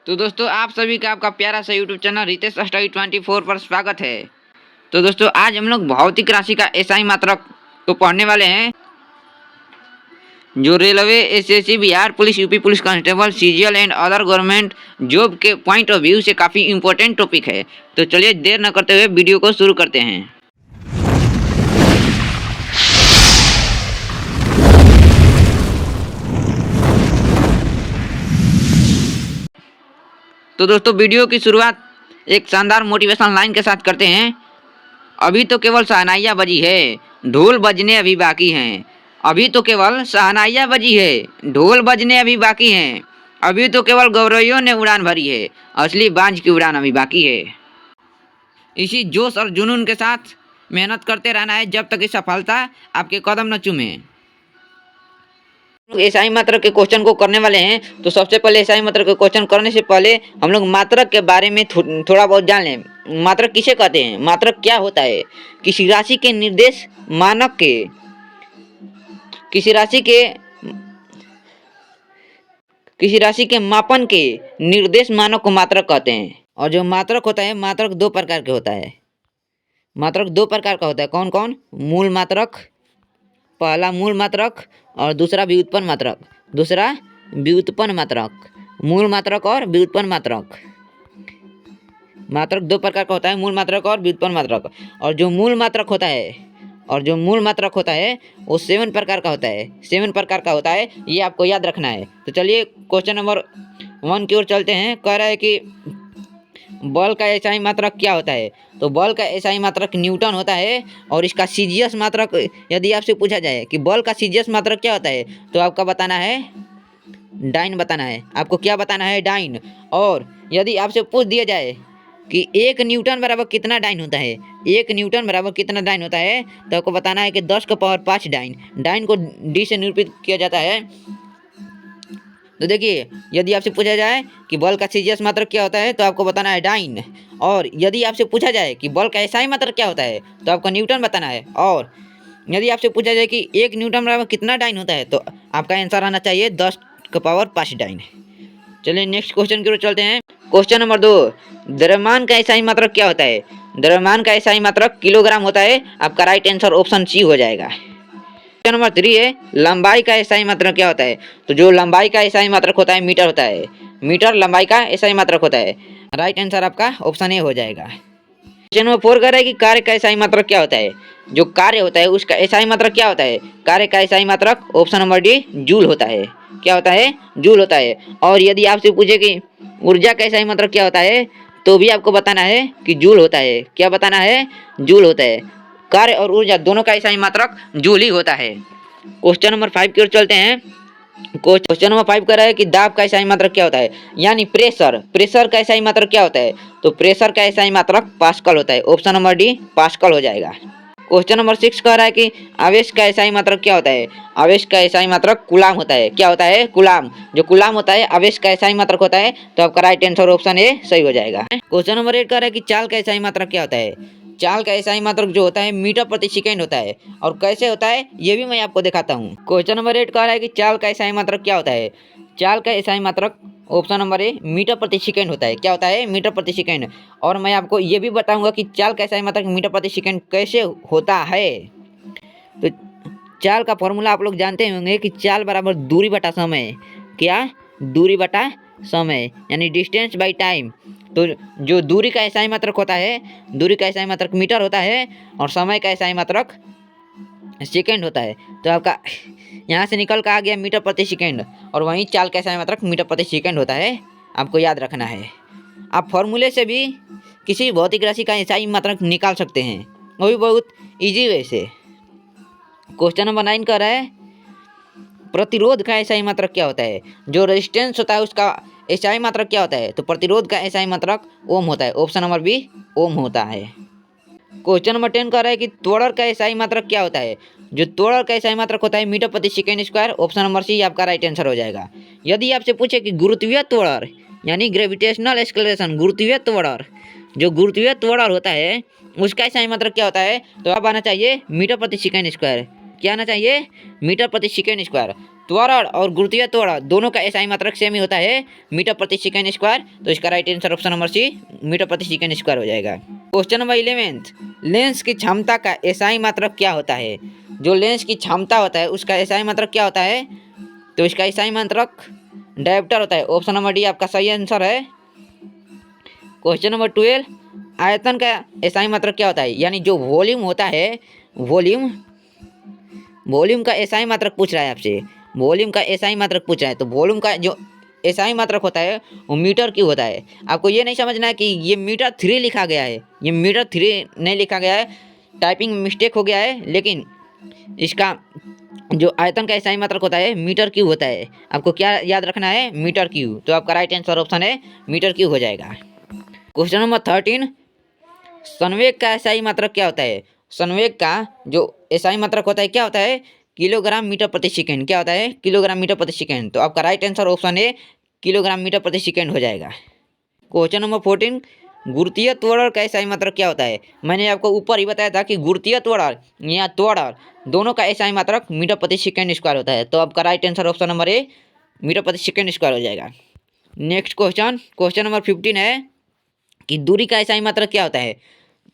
तो दोस्तों आप सभी का आपका प्यारा सा यूट्यूब चैनल रितेश स्टडी 24 पर स्वागत है। तो दोस्तों आज हम लोग भौतिक राशि का एसआई मात्रक को पढ़ने वाले हैं, जो railway, SSC, Bihar police, UP police constable, CGL and other government job के पॉइंट ऑफ व्यू से काफ़ी इंपॉर्टेंट टॉपिक है। तो चलिए देर न करते हुए वीडियो को शुरू करते हैं। तो दोस्तों वीडियो की शुरुआत एक शानदार मोटिवेशनल लाइन के साथ करते हैं। अभी तो केवल शहनाइयाँ बजी है, ढोल बजने अभी बाकी हैं। अभी तो केवल शहनाइयाँ बजी है, ढोल बजने अभी बाकी हैं। अभी तो केवल गौरवों ने उड़ान भरी है, असली बांझ की उड़ान अभी बाकी है। इसी जोश और जुनून के साथ मेहनत करते रहना है जब तक कि सफलता आपके कदम न चूमे। एसआई मात्रक के क्वेश्चन को करने वाले हैं। तो सबसे पहले एसआई मात्रक के क्वेश्चन करने से पहले हम लोग मात्रक के बारे में थोड़ा बहुत जान लें। मात्रक किसे कहते हैं, मात्रक क्या होता है? किसी राशि के निर्देश मानक के किसी राशि के मापन के निर्देश मानक को मात्रक कहते हैं। और जो मात्रक होता है, मात्रक दो प्रकार के होता है। मात्रक दो प्रकार का होता है। कौन कौन? मूल मात्रक, पहला मूल मात्रक और दूसरा व्युत्पन्न मात्रक। मूल मात्रक और व्युत्पन्न मात्रक। मात्रक दो प्रकार का होता है, मूल मात्रक और व्युत्पन्न मात्रक। और जो मूल मात्रक होता है वो 7 प्रकार का होता है। 7 प्रकार का होता है, ये आपको याद रखना है। तो चलिए क्वेश्चन नंबर 1 की ओर चलते हैं। कह रहा है कि बल का एसआई मात्रक क्या होता है? तो बल का एसआई मात्रक न्यूटन होता है। और इसका सीजीएस मात्रक, यदि आपसे पूछा जाए कि बल का सीजीएस मात्रक क्या होता है, तो आपका बताना है डाइन बताना है। आपको क्या बताना है? डाइन। और यदि आपसे पूछ दिया जाए कि 1 न्यूटन बराबर कितना डाइन होता है, 1 न्यूटन बराबर कितना डाइन होता है, तो आपको बताना है कि 10 का पावर 5 डाइन। डाइन को डी से निरूपित किया जाता है। तो देखिए, यदि आपसे पूछा जाए कि बल का सीजीएस मात्रक क्या होता है, तो आपको बताना है डाइन। और यदि आपसे पूछा जाए कि बल का एसआई मात्रक क्या होता है, तो आपको न्यूटन बताना है। और यदि आपसे पूछा जाए कि 1 न्यूटन बराबर कितना डाइन होता है, तो आपका आंसर आना चाहिए 10 का पावर 5 डाइन। चलिए नेक्स्ट क्वेश्चन की ओर चलते हैं। क्वेश्चन नंबर 2, द्रव्यमान का एसआई मात्रक क्या होता है? द्रव्यमान का एसआई मात्रक किलोग्राम होता है। आपका राइट आंसर ऑप्शन सी हो जाएगा। क्वेश्चन नंबर 3 है, लंबाई का एसआई मात्रक क्या होता है? तो जो लंबाई का एसआई मात्रक होता है, मीटर होता है। मीटर लंबाई का एसआई मात्रक होता है। राइट आंसर आपका ऑप्शन ए हो जाएगा। क्वेश्चन नंबर 4 कह रहा है कि कार्य का एसआई मात्रक क्या होता है? जो कार्य होता है उसका एसआई मात्रक क्या होता है? कार्य का एसआई मात्रक ऑप्शन नंबर डी जूल होता है। क्या होता है? जूल होता है। और यदि आपसे पूछे कि ऊर्जा का एसआई मात्रक क्या होता है, तो भी आपको बताना है कि जूल होता है। क्या बताना है? जूल होता है। कार्य और ऊर्जा दोनों का एसआई मात्रक जूल ही होता है। क्वेश्चन नंबर 5 की ओर चलते हैं। क्वेश्चन नंबर 5 कह रहा है कि दाब का एसआई मात्रक क्या होता है? यानी प्रेशर का एसआई मात्रक क्या होता है? तो प्रेशर का एसआई मात्रक पास्कल होता है। ऑप्शन नंबर डी पास्कल हो जाएगा। क्वेश्चन नंबर 6 कह रहा है कि आवेश का एसआई मात्रक क्या होता है? आवेश का एसआई मात्रक कूलाम होता है। क्या होता है? कूलाम। जो कूलाम होता है आवेश का एसआई मात्रक होता है। तो आपका राइट आंसर ऑप्शन ए सही हो जाएगा। क्वेश्चन नंबर 8 कह रहा है कि चाल का एसआई मात्रक क्या होता है? चाल का एसआई मात्रक जो होता है मीटर प्रति सेकेंड होता है। और कैसे होता है ये भी मैं आपको दिखाता हूँ। क्वेश्चन नंबर 8 कह रहा है कि चाल का एसआई मात्रक क्या होता है? चाल का एसआई मात्रक ऑप्शन नंबर ए मीटर प्रति सेकेंड होता है। क्या होता है? मीटर प्रति सेकेंड। और मैं आपको ये भी बताऊंगा कि चाल का एसआई मात्रक मीटर प्रति सेकेंड कैसे होता है। तो चाल का फॉर्मूला आप लोग जानते होंगे कि चाल बराबर दूरी बटा समय। क्या? दूरी बटा समय, यानी डिस्टेंस बाई टाइम। तो जो दूरी का एसआई मात्रक होता है, दूरी का एसआई मात्रक मीटर होता है। और समय का एसआई मात्रक सेकेंड होता है। तो आपका यहाँ से निकल कर आ गया मीटर प्रति सेकेंड। और वहीं चाल का एसआई मात्रक मीटर प्रति सेकेंड होता है। आपको याद रखना है। आप फॉर्मूले से भी किसी भौतिक राशि का एसआई मात्रक निकाल सकते हैं, वो भी बहुत ईजी वे से। क्वेश्चन नंबर 9 कह रहा है प्रतिरोध का एसआई मात्रक क्या होता है? जो रेजिस्टेंस होता है उसका एसआई मात्रक क्या होता है? तो प्रतिरोध का एसआई मात्रक ओम होता है। ऑप्शन नंबर बी ओम होता है। क्वेश्चन नंबर 10 कह रहा है कि त्वरण का एसआई मात्रक क्या होता है? जो त्वरण का एसआई मात्रक होता है मीटर प्रति second square. Option number C आपका राइट आंसर हो जाएगा। यदि आपसे पूछे कि गुरुत्वीय त्वरण यानी ग्रेविटेशनल एक्सेलरेशन, गुरुत्वीय त्वरण, जो गुरुत्वीय त्वरण होता है उसका एसआई मात्रक क्या होता है? तो आप आना चाहिए मीटर प्रति सेकेंड स्क्वायर। क्या आना चाहिए? मीटर प्रति सेकेंड स्क्वायर। त्वरण और गुरुत्वीय त्वरण दोनों का एसआई मात्रक सेम ही होता है, मीटर प्रति सेकंड स्क्वायर। तो इसका right answer option number C, metre प्रति सेकंड स्क्वायर हो जाएगा। क्वेश्चन नंबर 11, लेंस की क्षमता का एसआई मात्रक क्या होता है? जो लेंस की क्षमता होता है उसका एसआई मात्रक क्या होता है? तो इसका एसआई मात्रक डायोप्टर होता है। ऑप्शन नंबर डी आपका सही आंसर है। क्वेश्चन नंबर 12, आयतन का एसआई मात्रक क्या होता है? यानी जो वॉल्यूम होता है, वॉल्यूम का एसआई मात्रक पूछ रहा है आपसे, वॉल्यूम का एसआई मात्रक पूछ रहा है। तो वॉल्यूम का जो एसआई मात्रक होता है वो मीटर क्यूब होता है। आपको ये नहीं समझना है कि ये मीटर 3 लिखा गया है, ये मीटर 3 नहीं लिखा गया है, टाइपिंग मिस्टेक हो गया है, लेकिन इसका जो आयतन का एसआई मात्रक होता है मीटर क्यूब होता है। आपको क्या याद रखना है? Metre cube. तो आपका राइट आंसर ऑप्शन है मीटर क्यूब हो जाएगा। क्वेश्चन नंबर 13, संवेग का एसआई मात्रक क्या होता है? संवेग का जो एसआई मात्रक होता है क्या होता है? किलोग्राम मीटर प्रति सेकेंड। क्या होता है? किलोग्राम मीटर प्रति सेकेंड। तो आपका राइट आंसर ऑप्शन है किलोग्राम मीटर प्रति सेकेंड हो जाएगा। क्वेश्चन नंबर 14, गुरुत्वीय त्वरण का एसआई मात्रक क्या होता है? मैंने आपको ऊपर ही बताया था कि गुरुत्वीय त्वरण या त्वरण दोनों का एसआई मात्रक मीटर प्रति सेकेंड स्क्वायर होता है। तो आपका right answer option number A, metre प्रति सेकेंड स्क्वायर हो जाएगा। नेक्स्ट क्वेश्चन नंबर 15 है कि दूरी का एसआई मात्रक क्या होता है?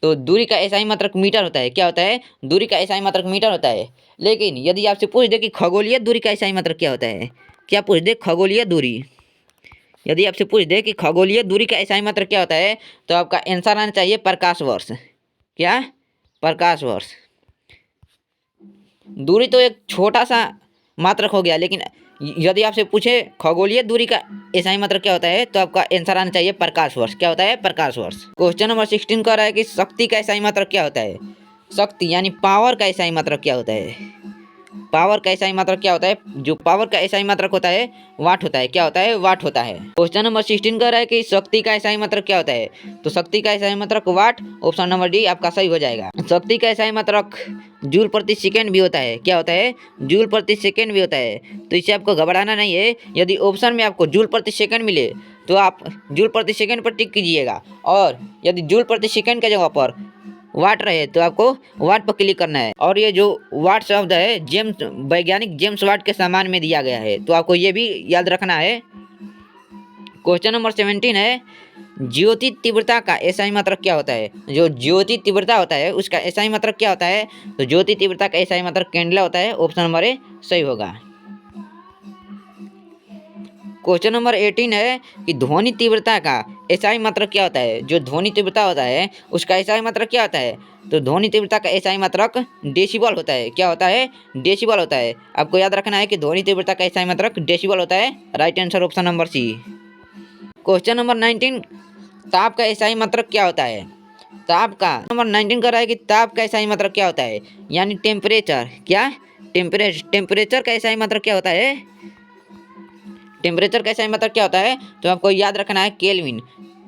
तो दूरी का एसआई मात्रक मीटर होता है। क्या होता है? दूरी का एसआई मात्रक मीटर होता है। लेकिन यदि आपसे पूछ दे कि खगोलीय दूरी का एसआई मात्रक क्या होता है, क्या पूछ दे खगोलीय दूरी, यदि आपसे पूछ दे कि खगोलीय दूरी का एसआई मात्रक क्या होता है, तो आपका आंसर आना चाहिए प्रकाश वर्ष। क्या? प्रकाश वर्ष। दूरी तो एक छोटा सा मात्रक हो गया, लेकिन यदि आपसे पूछे खगोलीय दूरी का एसआई मात्रक क्या होता है, तो आपका आंसर आना चाहिए प्रकाश वर्ष। क्या होता है? प्रकाश वर्ष। क्वेश्चन नंबर 16 कह रहा है कि शक्ति का एसआई मात्रक क्या होता है? शक्ति यानी पावर का एसआई मात्रक क्या होता है? पावर का एसआई मात्रक क्या होता है? जो पावर का एसआई मात्रक होता है वाट होता है। क्या होता है? वाट होता है। क्वेश्चन नंबर 16 कह रहा है कि शक्ति का एसआई मात्रक क्या होता है? तो शक्ति का एसआई मात्रक वाट। ऑप्शन नंबर डी आपका सही हो जाएगा। शक्ति का एसआई मात्रक जूल प्रति सेकेंड भी होता है। क्या होता है? जूल प्रति सेकेंड भी होता है। तो इससे आपको घबराना नहीं है। यदि ऑप्शन में आपको जूल प्रति सेकेंड मिले तो आप जूल प्रति सेकेंड पर टिक कीजिएगा, और यदि जूल प्रति सेकेंड के जगह पर वाट रहे तो आपको वाट पर क्लिक करना है। और ये जो वाट शब्द है वैज्ञानिक जेम्स वाट के सम्मान में दिया गया है, तो आपको ये भी याद रखना है। क्वेश्चन नंबर 17 है, ज्योति तीव्रता का एसआई मात्रक क्या होता है? जो ज्योति तीव्रता होता है उसका एसआई मात्रक क्या होता है? तो ज्योति तीव्रता का एसआई मात्रक कैंडला होता है। ऑप्शन नंबर ए सही होगा। क्वेश्चन नंबर 18 है कि ध्वनि तीव्रता का एसआई मात्रक क्या होता है? जो ध्वनि तीव्रता होता है उसका एसआई मात्रक क्या होता है? तो ध्वनि तीव्रता का एसआई मात्रक डेसिबल होता है। क्या होता है? डेसिबल होता है। आपको याद रखना है कि ध्वनि तीव्रता का एसआई मात्रक डेसिबल होता है। Right answer option number C. Question number 19, ताप का एसआई मात्रक क्या होता है? ताप का नंबर 19 कर रहा है कि ताप का एसआई मात्रक क्या होता है? यानी टेम्परेचर। क्या? टेम्परेचर का एसआई मात्रक क्या होता है? टेम्परेचर का एसआई मात्रक क्या होता है? तो आपको याद रखना है केल्विन।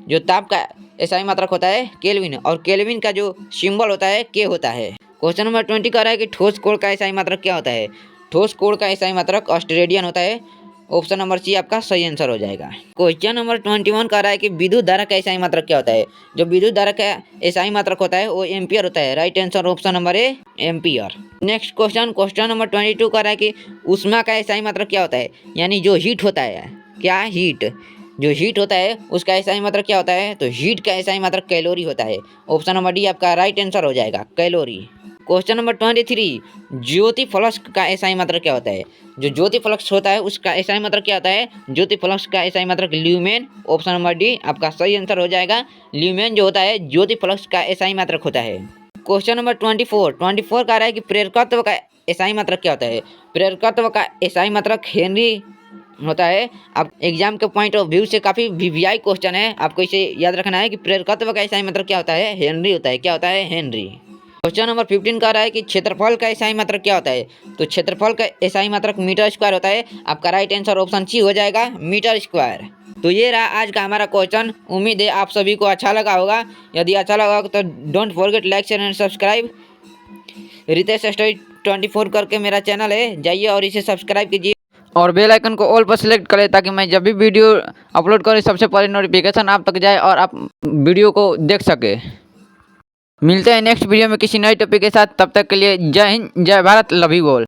जो ताप का एसआई मात्रक होता है केल्विन, और केल्विन का जो सिंबल होता है के होता है। क्वेश्चन नंबर 20 कह रहा है कि ठोस कोण का एसआई मात्रक क्या होता है? ठोस कोण का एसआई मात्रक ऑस्ट्रेलियन होता है। ऑप्शन नंबर सी आपका सही आंसर हो जाएगा। क्वेश्चन नंबर 21 कह रहा है कि विद्युत धारा का एसआई मात्रक क्या होता है? जो विद्युत धारा का एसआई मात्रक होता है वो एम्पियर होता है। Right answer option number A ampere. Next question number 22 कह रहा है कि ऊष्मा का एसआई मात्रक क्या होता है? यानी जो हीट होता है। क्या? हीट। जो हीट होता है उसका एसआई मात्रक क्या होता है? तो हीट का एसआई मात्रक कैलोरी होता है। ऑप्शन नंबर डी आपका राइट आंसर हो जाएगा, कैलोरी। क्वेश्चन नंबर 23, ज्योति फ्लक्स का एसआई मात्रक क्या होता है? जो ज्योति फ्लक्स होता है उसका एसआई मात्रक क्या होता है? ज्योति फ्लक्स का एसआई मात्रक ल्यूमेन। ऑप्शन नंबर डी आपका सही आंसर हो जाएगा। ल्यूमेन जो होता है ज्योति फ्लक्स का एसआई मात्रक होता है। क्वेश्चन नंबर 24 कह रहा है कि प्रेरकत्व का एसआई मात्रक क्या होता है? प्रेरकत्व का एसआई मात्रक हेनरी होता है। आप एग्जाम के पॉइंट ऑफ व्यू से काफ़ी वीवीआई क्वेश्चन है, आपको इसे याद रखना है कि प्रेरकत्व का एसआई मात्रक क्या होता है? हेनरी होता है। क्या होता है? हेनरी। क्वेश्चन नंबर 15 कह रहा है कि क्षेत्रफल का एसआई मात्रक क्या होता है? तो क्षेत्रफल का एसआई मात्रक मीटर स्क्वायर होता है। आपका राइट आंसर ऑप्शन सी हो जाएगा, मीटर स्क्वायर। तो ये रहा आज का हमारा क्वेश्चन। उम्मीद है आप सभी को अच्छा लगा होगा। यदि अच्छा लगा होगा तो don't forget like share and subscribe. Ritesh study 24 करके मेरा चैनल है, जाइए और इसे सब्सक्राइब कीजिए और बेल आइकन को ऑल पर सिलेक्ट करें, ताकि मैं जब भी वीडियो अपलोड करें सबसे पहले नोटिफिकेशन आप तक जाए और आप वीडियो को देख सके। मिलते हैं नेक्स्ट वीडियो में किसी नए टॉपिक के साथ। तब तक के लिए जय हिंद, जय भारत, लव यू ऑल।